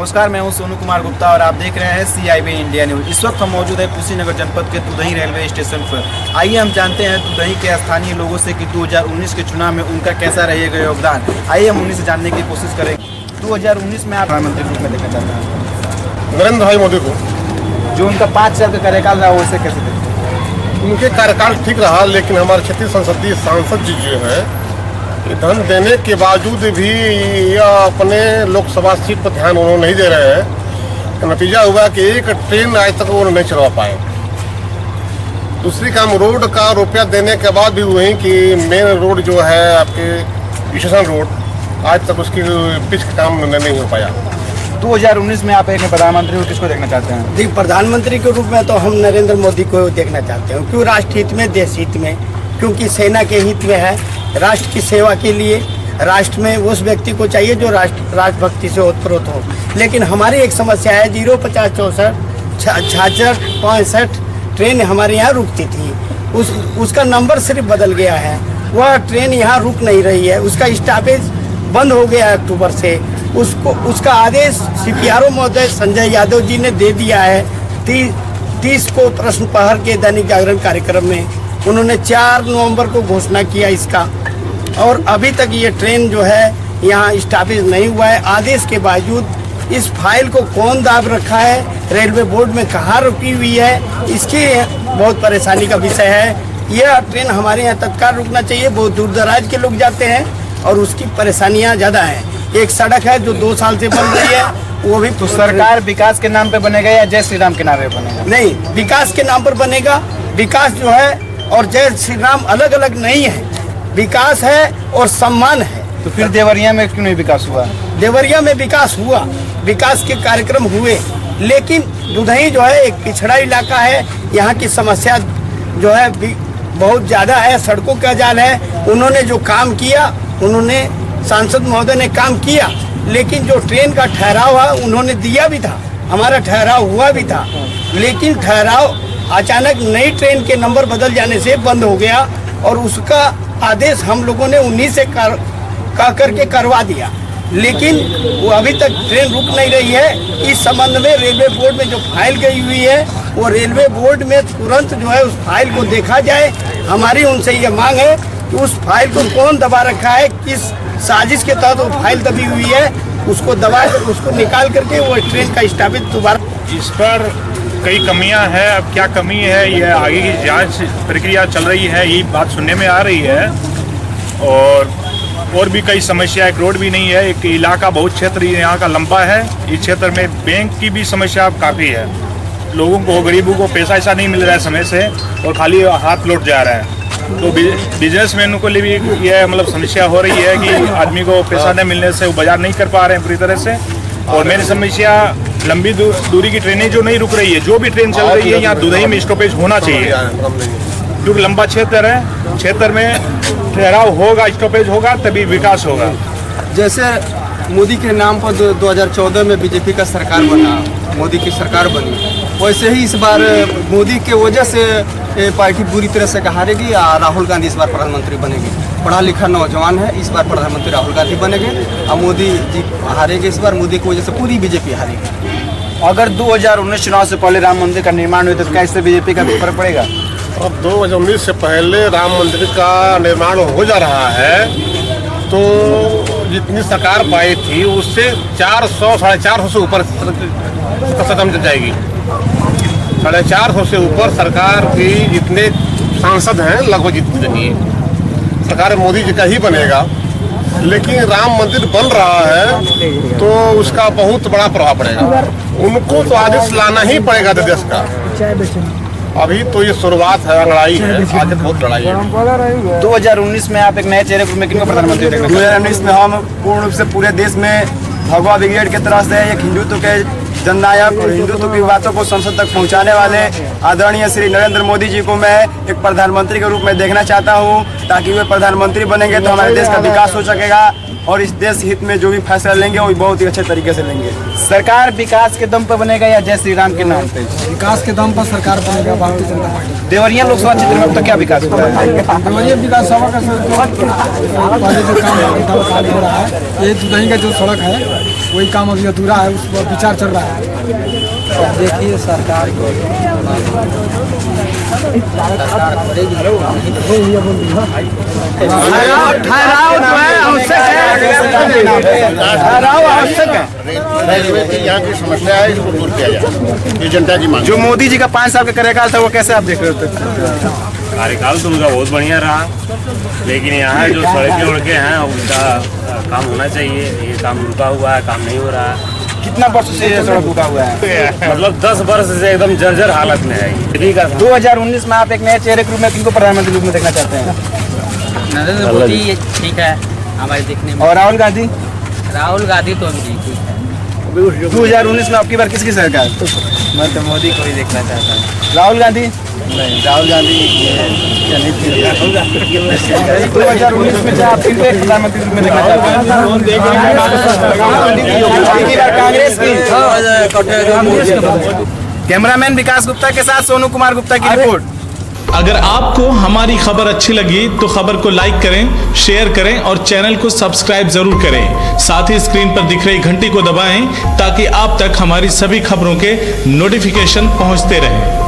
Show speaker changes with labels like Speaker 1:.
Speaker 1: नमस्कार, मैं हूं सोनू कुमार गुप्ता और आप देख रहे हैं CIB इंडिया न्यूज। इस वक्त हम मौजूद है कुशीनगर जनपद के तुदही रेलवे स्टेशन पर। आइए हम जानते हैं तुदही के स्थानीय लोगों से कि 2019 के चुनाव में उनका कैसा रहेगा योगदान। आइए हम उन्हीं से जानने की कोशिश करेंगे। 2019 में आप प्रधानमंत्री के रूप में देखना चाहते हैं
Speaker 2: नरेंद्र भाई मोदी को।
Speaker 1: जो उनका 5 साल का कार्यकाल रहा उसे कैसे देखते हैं?
Speaker 2: उनके कार्यकाल ठीक रहा, लेकिन हमारे क्षेत्रीय संसदीय सांसद जी जो है धन देने के बावजूद भी अपने लोकसभा सीट पर ध्यान उन्होंने नहीं दे रहे हैं। नतीजा हुआ कि एक ट्रेन आज तक वो नहीं चलवा पाए। दूसरी काम, रोड का रुपया देने के बाद भी वही कि मेन रोड जो है आपके स्टेशन रोड, आज तक उसकी पिच का काम नहीं हो पाया।
Speaker 1: 2019 में आप एक प्रधानमंत्री को किसको देखना चाहते हैं?
Speaker 3: जी, प्रधानमंत्री के रूप में तो हम नरेंद्र मोदी को देखना चाहते हैं। क्यों? राष्ट्र हित में, देश हित में, क्योंकि सेना के हित में है, राष्ट्र की सेवा के लिए। राष्ट्र में उस व्यक्ति को चाहिए जो राष्ट्रभक्ति से ओतप्रोत हो। लेकिन हमारी एक समस्या है, 05064 66 65 ट्रेन हमारे यहाँ रुकती थी, उसका नंबर सिर्फ बदल गया है। वह ट्रेन यहाँ रुक नहीं रही है, उसका स्टॉपेज बंद हो गया है अक्टूबर से। उसका आदेश CPRO महोदय संजय यादव जी ने दे दिया है। 30 को प्रश्न प्रहर के दैनिक जागरण कार्यक्रम में उन्होंने 4 नवंबर को घोषणा किया इसका, और अभी तक ये ट्रेन जो है यहाँ स्टॉपेज नहीं हुआ है। आदेश के बावजूद इस फाइल को कौन दाब रखा है, रेलवे बोर्ड में कहाँ रुकी हुई है, इसकी बहुत परेशानी का विषय है। यह ट्रेन हमारे यहाँ तत्काल रुकना चाहिए। बहुत दूर दराज के लोग जाते हैं और उसकी परेशानियाँ ज़्यादा हैं। एक सड़क है जो 2 साल से बन रही है, वो भी
Speaker 1: तो सरकार विकास के नाम पे बनेगा या जय श्री राम के नाम पे बनेगा?
Speaker 3: नहीं, विकास के नाम पर बनेगा। विकास जो है और जय श्री राम अलग अलग नहीं है, विकास है और सम्मान है।
Speaker 1: तो फिर देवरिया में क्यों नहीं विकास हुआ?
Speaker 3: देवरिया में विकास हुआ, विकास के कार्यक्रम हुए, लेकिन दुधही जो है एक पिछड़ा इलाका है। यहाँ की समस्या जो है बहुत ज़्यादा है, सड़कों का जाल है। उन्होंने जो काम किया, उन्होंने सांसद महोदय ने काम किया, लेकिन जो ट्रेन का ठहराव है उन्होंने दिया भी था, हमारा ठहराव हुआ भी था, लेकिन ठहराव अचानक नई ट्रेन के नंबर बदल जाने से बंद हो गया और उसका आदेश हम लोगों ने उन्हीं से कह करके करवा दिया, लेकिन वो अभी तक ट्रेन रुक नहीं रही है। इस संबंध में रेलवे बोर्ड में जो फाइल गई हुई है, वो रेलवे बोर्ड में तुरंत जो है उस फाइल को देखा जाए। हमारी उनसे ये मांग है कि उस फाइल को कौन दबा रखा है, किस साजिश के तहत वो फाइल दबी हुई है, उसको दबा कर उसको निकाल करके वो ट्रेन का स्टॉपेज दोबारा।
Speaker 4: इस पर कई कमियां हैं। अब क्या कमी है, यह आगे की जांच प्रक्रिया चल रही है, यही बात सुनने में आ रही है। और भी कई समस्या, एक रोड भी नहीं है, एक इलाका बहुत क्षेत्र यहाँ का लंबा है। इस क्षेत्र में बैंक की भी समस्या काफ़ी है। लोगों को, गरीबों को पैसा ऐसा नहीं मिल रहा है समय से और खाली हाथ लौट जा रहा है। तो बिजनेसमैनों को लिए भी यह मतलब समस्या हो रही है कि आदमी को पैसा न मिलने से वो बाजार नहीं कर पा रहे हैं पूरी तरह से। और मेरी समस्या, लंबी दूरी की ट्रेनें जो नहीं रुक रही है, जो भी ट्रेन चल रही है यहाँ दुधही में स्टॉपेज होना चाहिए, क्योंकि लंबा क्षेत्र है। क्षेत्र में ठहराव होगा, स्टॉपेज होगा, तभी विकास होगा।
Speaker 5: जैसे मोदी के नाम पर 2014 में बीजेपी का सरकार बना, मोदी की सरकार बनी, वैसे ही इस बार मोदी के वजह से पार्टी बुरी तरह से हारेगी। राहुल गांधी इस बार प्रधानमंत्री बनेंगे। पढ़ा लिखा नौजवान है, इस बार प्रधानमंत्री राहुल गांधी बनेंगे और मोदी जी हारेंगे। इस बार मोदी की वजह से पूरी बीजेपी हारेगी।
Speaker 1: अगर 2019 चुनाव से पहले राम मंदिर का निर्माण हुआ तो क्या इससे बीजेपी का फर्क पड़ेगा?
Speaker 2: अब 2019 से पहले राम मंदिर का निर्माण हो जा रहा है, तो जितनी सरकार पाई थी उससे 400 साढ़े 400 से ऊपर कदम जाएगी। 450 से ऊपर सरकार की जितने सांसद हैं लगभग जितनी है सरकार मोदी जी का ही बनेगा। लेकिन राम मंदिर बन रहा है तो उसका बहुत बड़ा प्रभाव पड़ेगा। उनको तो आदेश लाना ही पड़ेगा देश का। अभी तो ये शुरुआत है, लड़ाई है, आगे बहुत लड़ाई है।
Speaker 1: 2019 में आप एक नए चेहरे को किनको प्रधानमंत्री देखना?
Speaker 5: 2019 में हम पूर्ण रूप से पूरे देश में भगवा ब्रिगेड की तरफ से एक हिंदुत्व के जननायक और हिंदुत्व की बातों को संसद तक पहुंचाने वाले आदरणीय श्री नरेंद्र मोदी जी को मैं एक प्रधानमंत्री के रूप में देखना चाहता हूं। ताकि वे प्रधानमंत्री बनेंगे तो हमारे देश का विकास हो सकेगा और इस देश हित में जो भी फैसला लेंगे वो बहुत ही अच्छे तरीके से लेंगे।
Speaker 1: सरकार विकास के दम पर बनेगा या जय श्री राम के नाम पे?
Speaker 6: विकास के दम पर सरकार बनेगा भारतीय जनता पार्टी।
Speaker 1: देवरिया लोकसभा क्षेत्र में अब तक क्या विकास हुआ है?
Speaker 6: देवरिया विकास सभा का पहले जो काम हो रहा है, ये दुदही का जो सड़क है वही काम अभी अधूरा है, उस पर विचार चल रहा है। देखिए सरकार
Speaker 2: रेलवे की यहाँ की समस्या है, इसको दूर किया जाए, ये जनता की मांग।
Speaker 1: जो मोदी जी का 5 साल का कार्यकाल था वो कैसे आप देख रहे थे?
Speaker 7: कार्यकाल तो उनका बहुत बढ़िया रहा, लेकिन यहाँ जो सड़कें उड़के हैं उसका काम होना चाहिए। ये काम रुका हुआ है, काम नहीं हो रहा है।
Speaker 1: कितना वर्ष से ये सड़क रुका हुआ है?
Speaker 7: मतलब 10 वर्ष से एकदम जर्जर हालत में है।
Speaker 1: 2019 में आप एक नए चेहरे के रूप में किनको प्रधानमंत्री रूप में देखना चाहते हैं?
Speaker 8: नरेंद्र मोदी ठीक है हमारे देखने में।
Speaker 1: और राहुल गांधी?
Speaker 8: राहुल गांधी तो अभी ठीक है।
Speaker 1: 2019 में आपकी बार किसकी सरकार?
Speaker 8: मैं तो मोदी को ही देखना चाहता हूँ।
Speaker 1: राहुल गांधी?
Speaker 8: नहीं, राहुल गांधी
Speaker 1: 2019 में आप किनको प्रधानमंत्री रूप में देखना चाहते हैं? कांग्रेस की। कैमरामैन विकास गुप्ता के साथ सोनू कुमार गुप्ता की रिपोर्ट।
Speaker 9: अगर आपको हमारी खबर अच्छी लगी तो खबर को लाइक करें, शेयर करें और चैनल को सब्सक्राइब जरूर करें। साथ ही स्क्रीन पर दिख रही घंटी को दबाएं ताकि आप तक हमारी सभी खबरों के नोटिफिकेशन पहुंचते रहें।